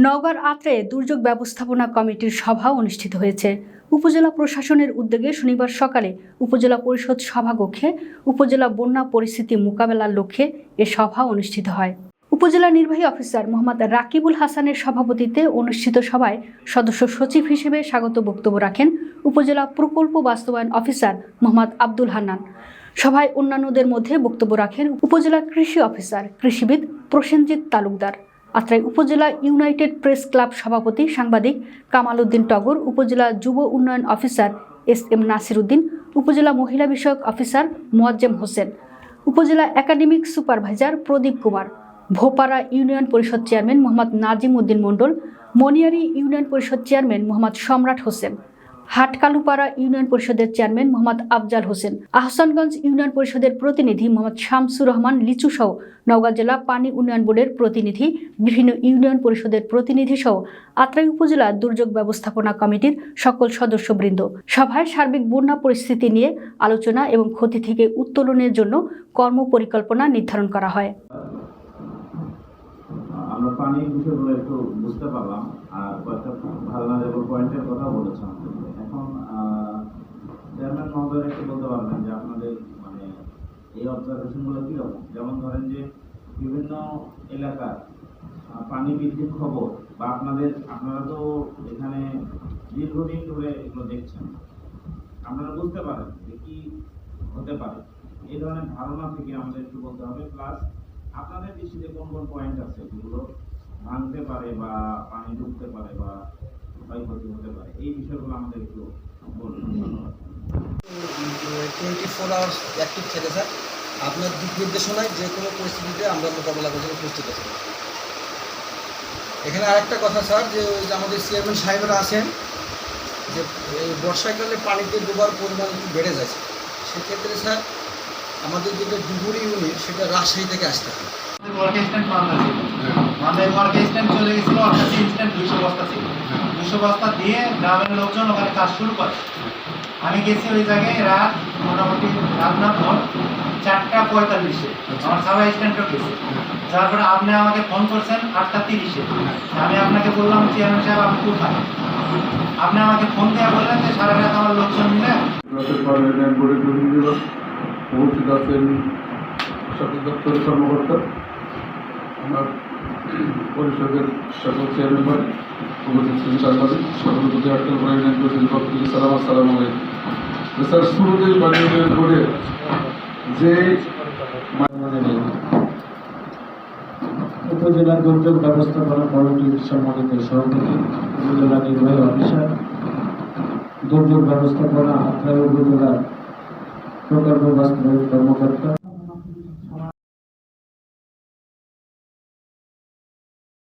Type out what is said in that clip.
নওগাঁর আত্রায়ে দুর্যোগ ব্যবস্থাপনা কমিটির সভা অনুষ্ঠিত হয়েছে। উপজেলা প্রশাসনের উদ্যোগে শনিবার সকালে উপজেলা পরিষদ সভাকক্ষে উপজেলা বন্যা পরিস্থিতি মোকাবেলার লক্ষ্যে এ সভা অনুষ্ঠিত হয়। উপজেলা নির্বাহী অফিসার মোহাম্মদ রাকিবুল হাসানের সভাপতিত্বে অনুষ্ঠিত সভায় সদস্য সচিব হিসেবে স্বাগত বক্তব্য রাখেন উপজেলা প্রকল্প বাস্তবায়ন অফিসার মোহাম্মদ আব্দুল হান্নান। সভায় অন্যান্যদের মধ্যে বক্তব্য রাখেন উপজেলা কৃষি অফিসার কৃষিবিদ প্রসেনজিৎ তালুকদার, আত্রাই উপজেলা ইউনাইটেড প্রেস ক্লাব সভাপতি সাংবাদিক কামাল উদ্দিন টগর, উপজেলা যুব উন্নয়ন অফিসার SM নাসির উদ্দিন, উপজেলা মহিলা বিষয়ক অফিসার মোয়াজ্জেম হোসেন, উপজেলা একাডেমিক সুপারভাইজার প্রদীপ কুমার, ভোপারা ইউনিয়ন পরিষদ চেয়ারম্যান মোহাম্মদ নাজিম উদ্দিন মণ্ডল, মনিয়ারি ইউনিয়ন পরিষদ চেয়ারম্যান মোহাম্মদ সম্রাট হোসেন, হাটকালুপাড়া ইউনিয়ন পরিষদের চেয়ারম্যান মোহাম্মদ আফজাল হোসেন, আহসানগঞ্জ ইউনিয়ন পরিষদের প্রতিনিধি মোহাম্মদ শামসুর রহমান লিচু সহ নওগাঁ জেলা পানি উন্নয়ন বোর্ডের প্রতিনিধি, বিভিন্ন ইউনিয়ন পরিষদের প্রতিনিধি সহ আত্রাই উপজেলা দুর্যোগ ব্যবস্থাপনা কমিটির সকল সদস্যবৃন্দ। সভায় সার্বিক বন্যা পরিস্থিতি নিয়ে আলোচনা এবং ক্ষতি থেকে উত্তোলনের জন্য কর্মপরিকল্পনা নির্ধারণ করা হয়। আমরা পানির বিষয়গুলো একটু বুঝতে পারলাম আর কয়েকটা ভালনারেবল পয়েন্টের কথা বলেছেন। এখন চেয়ারম্যান মহোদয় একটু বলতে পারবেন যে আপনাদের মানে এই অবজারভেশনগুলো কীরকম? যেমন ধরেন যে বিভিন্ন এলাকার পানি বৃদ্ধির খবর বা আপনারা তো এখানে দীর্ঘদিন ধরে এগুলো দেখছেন, আপনারা বুঝতে পারেন যে কী হতে পারে। এই ধরনের ধারণা থেকে আমাদের একটু বলতে হবে। প্লাস আপনাদের দৃষ্টিতে কোন কোন পয়েন্ট আছে যেগুলো ভাঙতে পারে বা পানি ঢুকতে পারে বা ক্ষয়ক্ষতি হতে পারে, এই বিষয়গুলো আমাদের একটু বলুন। 24 আওয়ার্স অ্যাক্টিভ থাকে স্যার। আপনার দিক নির্দেশনায় যে কোনো পরিস্থিতিতে আমরা মোকাবেলা করতে প্রস্তুত আছি। এখানে আরেকটা কথা স্যার, যে ওই যে আমাদের চেয়ারম্যান সাহেবরা আছেন, যে এই বর্ষাকালে পানিতে ডোবার পরিমাণ একটু বেড়ে যাচ্ছে, সেক্ষেত্রে স্যার আমাদের যেটা ডুবুরি ইউনিট সেটা রাজশাহী থেকে আসতে হয়। চলে গেছিল, 200 বস্তা ছিল, 200 বস্তা দিয়ে গ্রামের লোকজন ওখানে কাজ শুরু করে। আমি গেছি ওই জায়গায় মোটামুটি রাত না ভোর 4:45-এ, আমার সবাই স্ট্যান্ডও গেছে। তারপরে আপনি আমাকে ফোন করছেন 8:30-এ। আমি আপনাকে বললাম চেয়ারম্যান সাহেব আপনি কোথায়? আপনি আমাকে ফোন দিয়ে বললেন যে সারা রাত আমার লোকজন মিলে উপস্থিত আছেন সরকার দপ্তরের কর্মকর্তা, আমার পরিষদের সকল চেয়ারম্যান, উপস্থিত ছিলেন সাংবাদিক, সকল প্রতি হাটকালপাড়া ইউনিয়ন পরিষদের পক্ষ থেকে আসসালামু আলাইকুম। স্যার, শুরুতেই পানি উন্নয়ন বোর্ডে যে উপজেলা দুর্যোগ ব্যবস্থাপনা কমিটির সম্মানিত সভাপতি, উপজেলা নির্বাহী অফিসার, দুর্যোগ ব্যবস্থাপনা আত্রাই উপজেলা প্রকল্প বাস্তবায়ন কর্মকর্তা,